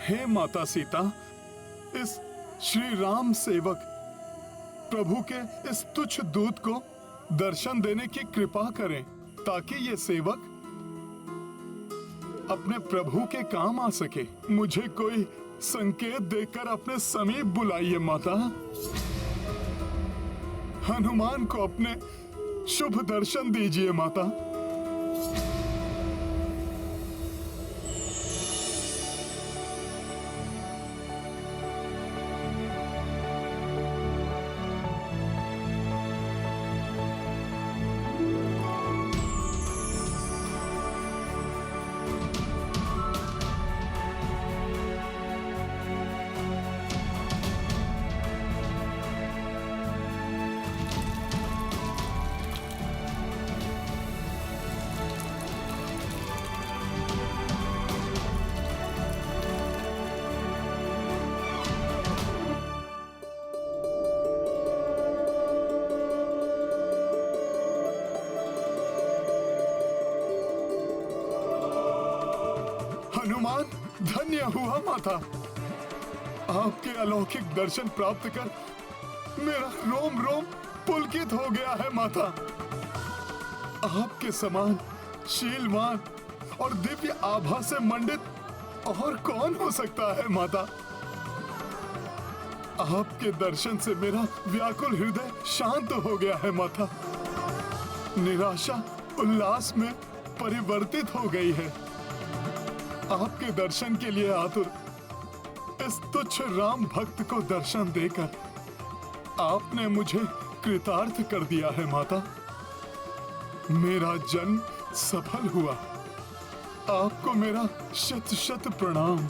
हे माता सीता, इस श्री राम सेवक प्रभु के इस तुच्छ दूत को दर्शन देने की कृपा करें, ताकि ये सेवक अपने प्रभु के काम आ सके। मुझे कोई संकेत देकर अपने समीप बुलाइए माता। हनुमान को अपने शुभ दर्शन दीजिए माता। हनुमान, धन्य हुआ माता। आपके अलौकिक दर्शन प्राप्त कर मेरा रोम रोम पुलकित हो गया है माता। आपके समान शीलवान और दिव्य आभा से मंडित और कौन हो सकता है माता। आपके दर्शन से मेरा व्याकुल हृदय शांत हो गया है माता। निराशा उल्लास में परिवर्तित हो गई है। आपके दर्शन के लिए आतुर इस तुच्छ राम भक्त को दर्शन देकर आपने मुझे कृतार्थ कर दिया है माता। मेरा जन्म सफल हुआ। आपको मेरा शत शत प्रणाम।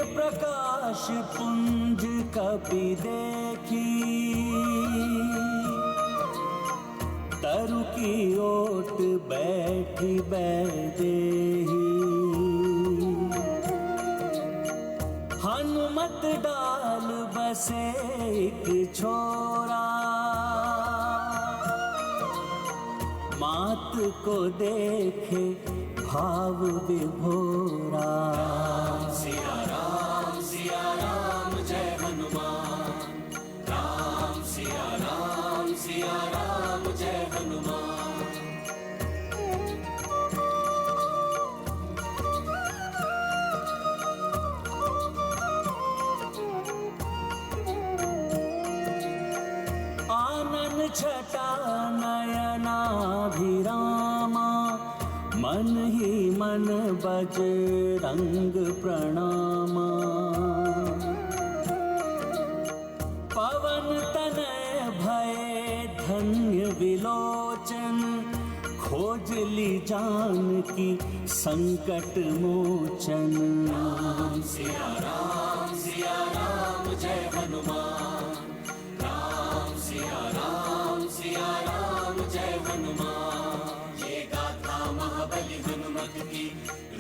प्रकाश पुंज कपि देखी, तरु की ओट बैठी बैदेही। हनुमत डाल बसे एक छोरा, मात को देखे भाव विभोरा। सिया राम जय हनुमान, राम सिया राम जय हनुमान। आनन छटा नयनाभिरामा, मन ही मन बजरंग प्रणामा। पवन तनय भय धन्य विलोचन, खोज ली जानकी संकट मोचन। राम सिया राम जय हनुमान, राम सिया राम जय हनुमान। ये गाथा महाबली हनुमत की,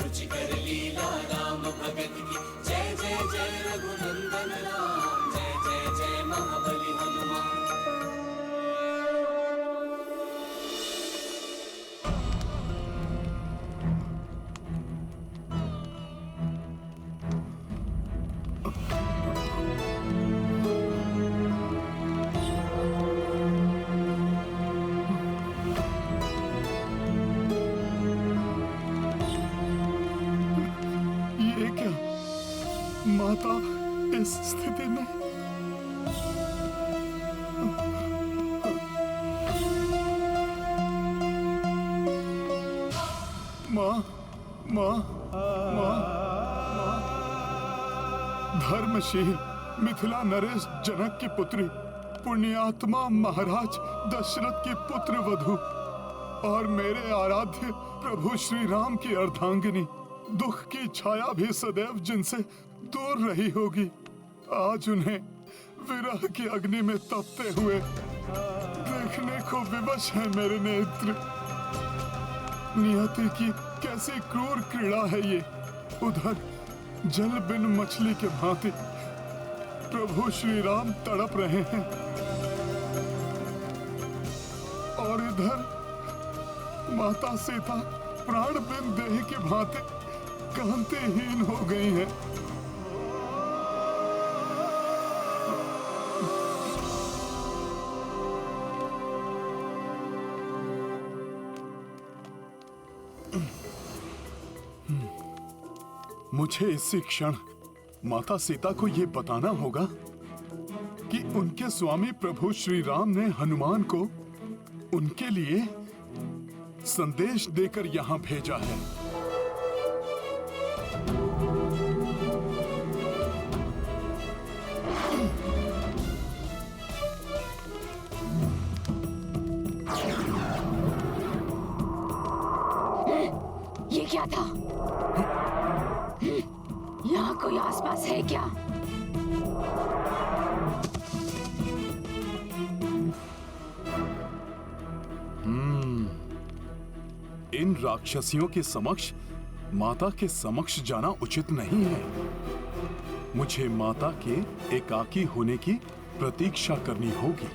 रुचिकर लीला राम भगत की। जय जय जय रघुनंदन राम, जय जय जय महाबली हनुमान। ये क्या माता इस स्थिति में? माँ माँ माँ माँ, धर्मशील मिथिला नरेश जनक की पुत्री, पुण्यात्मा महाराज दशरथ की पुत्र वधू और मेरे आराध्य प्रभु श्री राम की अर्धांगिनी, दुख की छाया भी सदैव जिनसे दूर रही होगी, आज उन्हें विरह की अग्नि में तपते हुए देखने को विवश है मेरे नेत्र। नियति की कैसी क्रूर क्रीड़ा है ये। उधर जल बिन मछली के भांति प्रभु श्री राम तड़प रहे हैं और इधर माता सीता प्राण बिन देह की भांति कांतिहीन हो गई हैं। मुझे इसी क्षण माता सीता को यह बताना होगा कि उनके स्वामी प्रभु श्री राम ने हनुमान को उनके लिए संदेश देकर यहां भेजा है। ये क्या था? यहाँ कोई आसपास है क्या? इन राक्षसियों के समक्ष माता के समक्ष जाना उचित नहीं है। मुझे माता के एकाकी होने की प्रतीक्षा करनी होगी।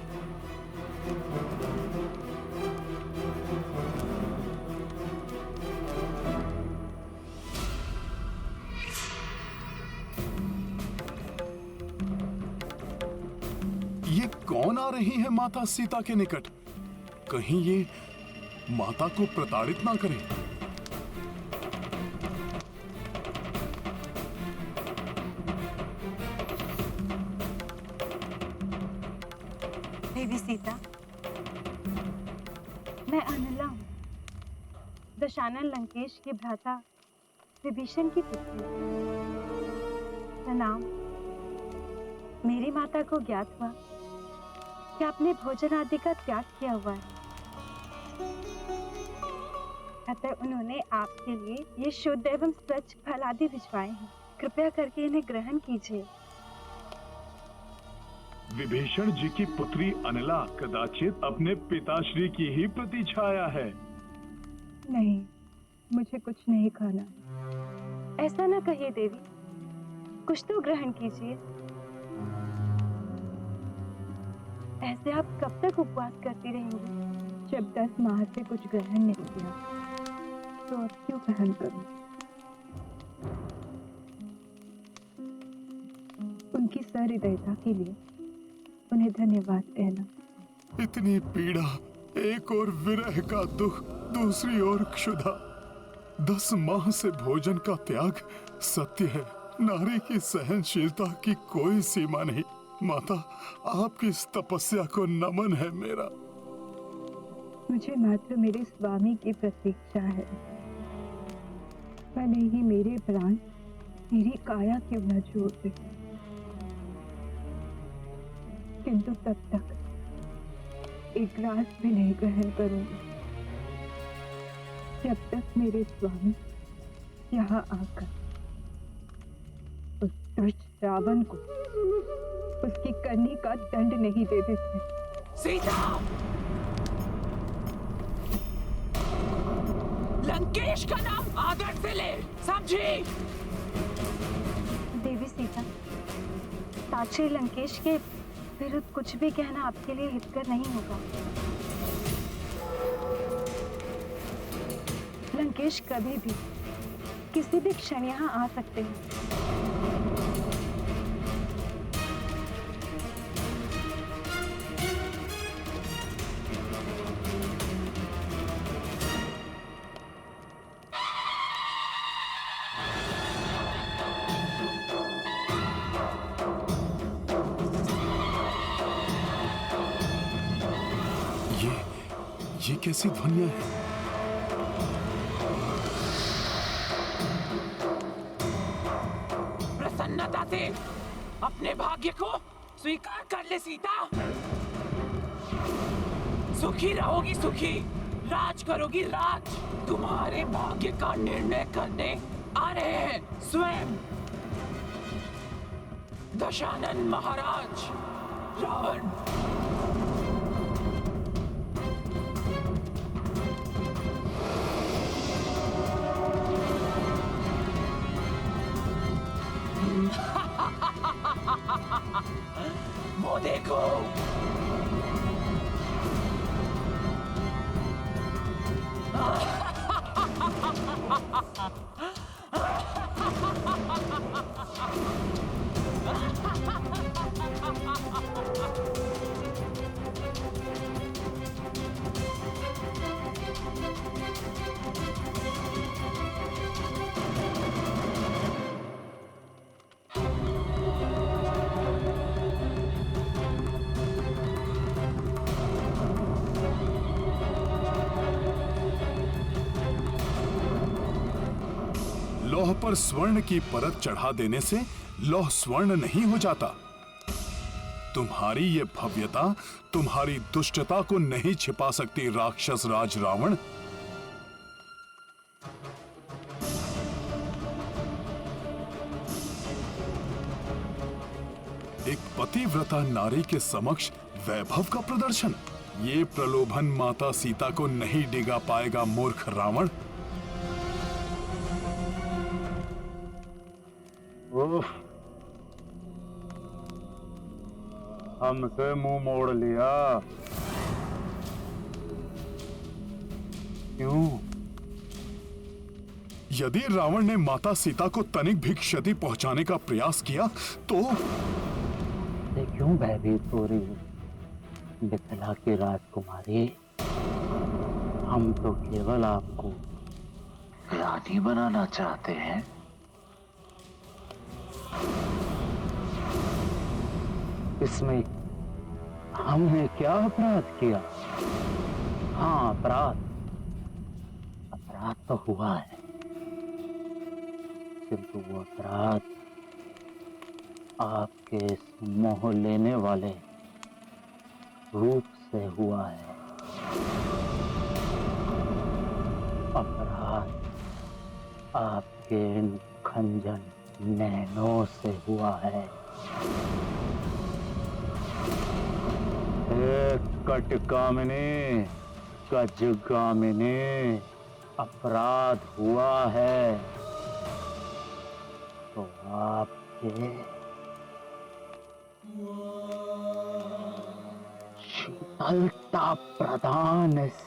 ये कौन आ रही है माता सीता के निकट? कहीं ये माता को प्रताड़ित ना करें। देवी सीता, मैं अनिला हूँ, दशानन लंकेश के भ्राता विभीषण की पुत्री। प्रणाम। मेरी माता को ज्ञात हुआ कि आपने भोजन आदि का त्याग किया हुआ है, अतः उन्होंने आपके लिए ये शुद्ध एवं स्वच्छ फल आदि भिजवाए हैं। कृपया करके इन्हें ग्रहण कीजिए। विभीषण जी की पुत्री अनिला कदाचित अपने पिताश्री की ही प्रतीक्षाया है। नहीं, मुझे कुछ नहीं खाना। ऐसा ना कहिए देवी, कुछ तो ग्रहण कीजिए। ऐसे आप कब तक उपवास करती रहेंगी? जब 10 माह से कुछ ग्रहण नहीं किया तो अब क्यों ग्रहण करूं? उनकी सहृदयता के लिए उन्हें धन्यवाद कहना। इतनी पीड़ा, एक और विरह का दुख, दूसरी ओर क्षुधा। 10 माह से भोजन का त्याग सत्य है। नारी की सहनशीलता की कोई सीमा नहीं। माता, आपकी इस तपस्या को नमन है मेरा। मुझे मात्र मेरे स्वामी की प्रतीक्षा है। भले ही मेरे प्राण मेरी काया क्यों न छोड़ दे, किंतु तब तक एक ग्रास भी नहीं ग्रहण करूंगी जब तक मेरे स्वामी यहाँ आकर उस दुष्ट रावण को उसकी करनी का दंड नहीं दे देते। सीता! लंकेश का नाम आदर से ले, समझी? देवी सीता, साक्षी लंकेश के विरुद्ध कुछ भी कहना आपके लिए हितकर नहीं होगा। लंकेश कभी भी किसी भी क्षण यहाँ आ सकते हैं। ये कैसी ध्वनियां हैं? प्रसन्नता से अपने भाग्य को स्वीकार कर ले सीता। सुखी रहोगी, सुखी राज करोगी, राज। तुम्हारे भाग्य का निर्णय करने आ रहे हैं स्वयं दशानन महाराज रावण। वो देखो, लौह पर स्वर्ण की परत चढ़ा देने से लौह स्वर्ण नहीं हो जाता। तुम्हारी ये भव्यता तुम्हारी दुष्टता को नहीं छिपा सकती राक्षस राज रावण। एक पतिव्रता नारी के समक्ष वैभव का प्रदर्शन, ये प्रलोभन माता सीता को नहीं डिगा पाएगा मूर्ख रावण। हमसे मुंह मोड़ लिया। क्यों? यदि रावण ने माता सीता को तनिक भी क्षति पहुंचाने का प्रयास किया तो क्यों भयभीत हो रही हो मिथिला की राजकुमारी? हम तो केवल आपको रानी बनाना चाहते हैं। इसमें हमने क्या अपराध किया? हाँ, अपराध तो हुआ है, किंतु वो अपराध आपके इस मोह लेने वाले रूप से हुआ है। अपराध आपके इन खंजन नैनों से हुआ है। कटकामिनी, गजगामिनी, अपराध हुआ है तो आपके शीतलता प्रदान इस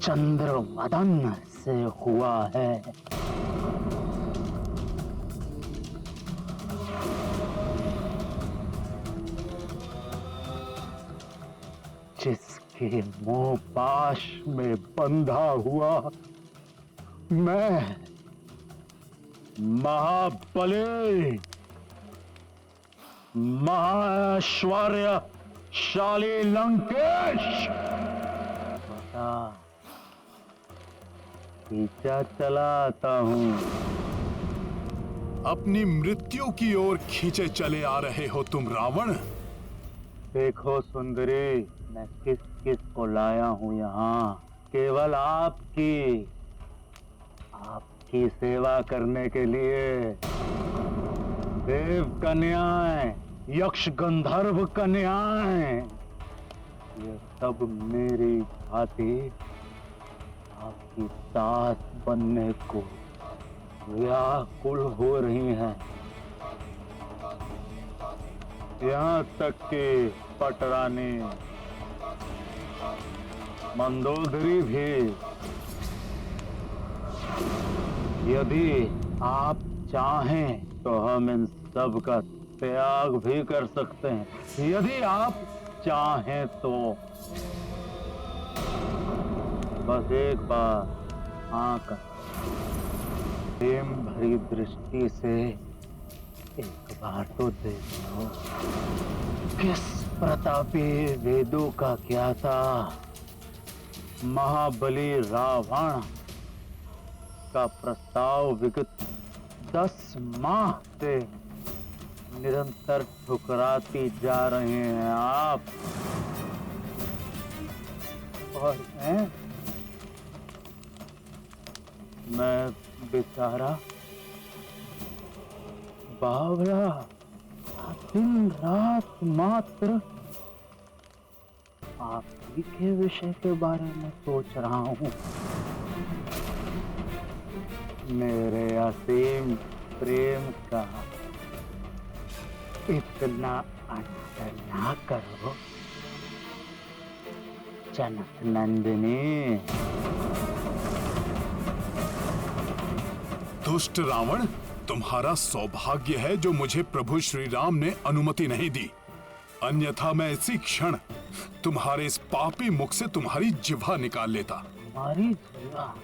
चंद्रवदन से हुआ है। जिसके मोह पाश में बंधा हुआ मैं महाबली महाऐश्वर्यशाली लंकेश बता पीछा चलाता हूं। अपनी मृत्यु की ओर खींचे चले आ रहे हो तुम रावण। देखो सुंदरी, मैं किस किस को लाया हूं यहाँ, केवल आपकी सेवा करने के लिए। देव कन्याएं, यक्ष गंधर्व कन्याएं, ये सब मेरी भांति आपकी दास बनने को व्याकुल हो रही हैं। यहाँ तक कि पटरानी मंदोदरी भी। यदि आप चाहें तो हम इन सब का त्याग भी कर सकते हैं। यदि आप चाहें तो बस एक बार आंख प्रेम भरी दृष्टि से एक बार तो देख लो। किस प्रतापी वेदों का क्या था, महाबली रावण का प्रस्ताव विगत 10 माह से निरंतर ठुकराती जा रहे हैं आप। और मैं बेचारा बावरा दिन रात मात्र आप ही के विषय के बारे में सोच रहा हूँ। मेरे असीम प्रेम का इतना अनादर ना करो जनक नंदिनी। दुष्ट रावण, तुम्हारा सौभाग्य है जो मुझे प्रभु श्री राम ने अनुमति नहीं दी, अन्यथा मैं इसी क्षण तुम्हारे इस पापी मुख से तुम्हारी जिह्वा निकाल लेता। हमारी जिह्वा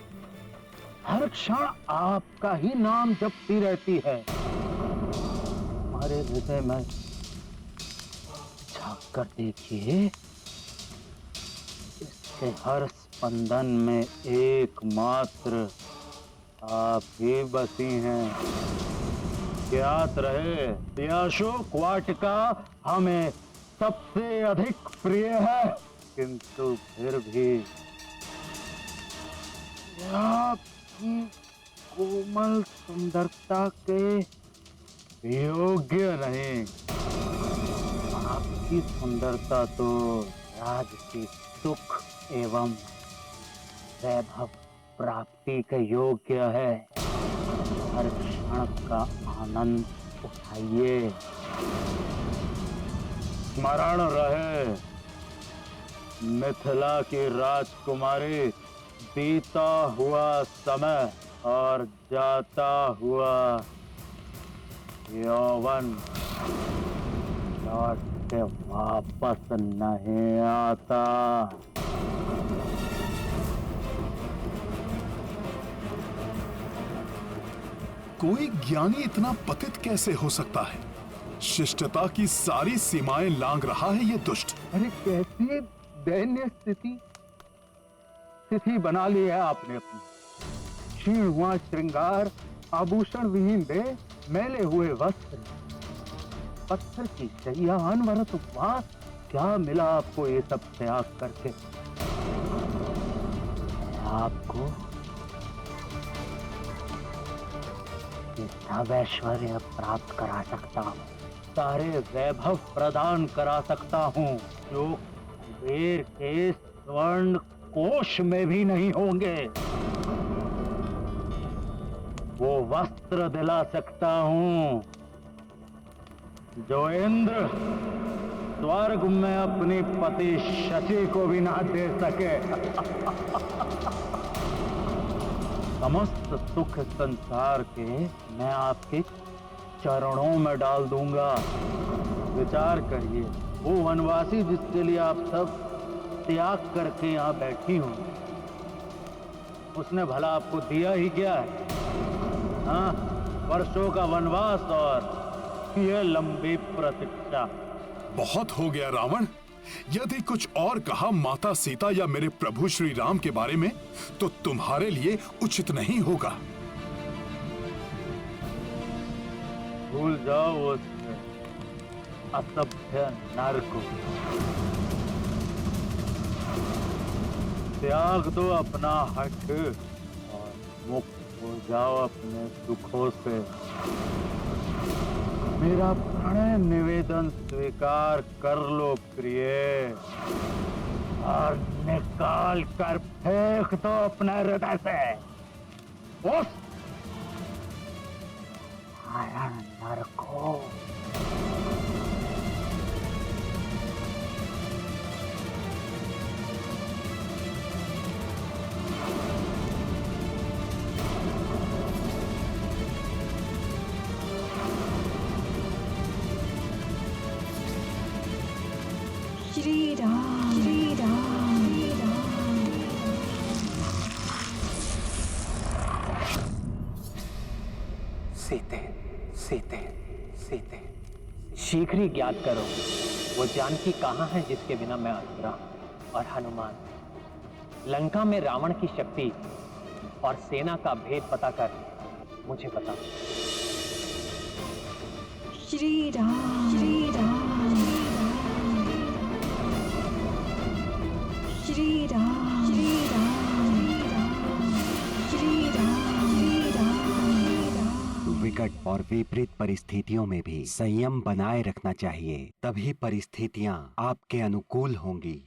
हर क्षण आपका ही नाम जपती रहती है। हमारे हृदय में झांक कर देखिए, इसके हर स्पंदन में एकमात्र आप ही बसी हैं। ज्ञात रहे, यह अशोक वाटिका हमें सबसे अधिक प्रिय है, किंतु फिर भी आपकी कोमल सुंदरता के योग्य नहीं। आपकी सुंदरता तो राजसी सुख एवं वैभव प्राप्ति के योग्य है। हर क्षण का आनंद उठाइए। स्मरण रहे, मिथिला की राजकुमारी बीता हुआ समय और जाता हुआ यौवन लौट के वापस नहीं आता। कोई ज्ञानी इतना पतित कैसे हो सकता है? शिष्टता की सारी सीमाएं लांघ रहा है ये दुष्ट। अरे कैसी दैन्य स्थिति बना ली है आपने अपनी। क्षीण हुआ श्रृंगार, आभूषण विहीन देह, मैले हुए वस्त्र, पत्थर की शैया, अनवरत उपवास। क्या मिला आपको ये सब त्याग करके? आपको सब ऐश्वर्य प्राप्त करा सकता हूँ, सारे वैभव प्रदान करा सकता हूँ जो कुबेर के स्वर्ण कोश में भी नहीं होंगे। वो वस्त्र दिला सकता हूँ जो इंद्र स्वर्ग में अपनी पति शची को भी ना दे सके। समस्त सुख संसार के मैं आपके चरणों में डाल दूंगा। विचार करिए, वो वनवासी जिसके लिए आप सब त्याग करके यहाँ बैठी हूँ, उसने भला आपको दिया ही क्या है? हाँ, वर्षों का वनवास और यह लंबी प्रतीक्षा। बहुत हो गया रावण। यदि कुछ और कहा माता सीता या मेरे प्रभु श्री राम के बारे में तो तुम्हारे लिए उचित नहीं होगा। भूल जाओ उस असभ्य नर को। त्याग दो अपना हक और मुक्त हो जाओ अपने दुखों से। मेरा प्रणय निवेदन स्वीकार कर लो प्रिय, और निकाल कर फेंक दो अपने हृदय से उस मारण नर को। श्री राम, श्री राम, श्री राम। सीते, सीते, सीते। शीघ्र ही ज्ञात करो वो जानकी कहाँ है जिसके बिना मैं अधूरा हूं। और हनुमान, लंका में रावण की शक्ति और सेना का भेद पता कर मुझे बता। श्री राम, श्री राम, श्री राम, श्री राम, श्री राम, श्री राम। विकट और विपरीत परिस्थितियों में भी संयम बनाए रखना चाहिए, तभी परिस्थितियां आपके अनुकूल होंगी।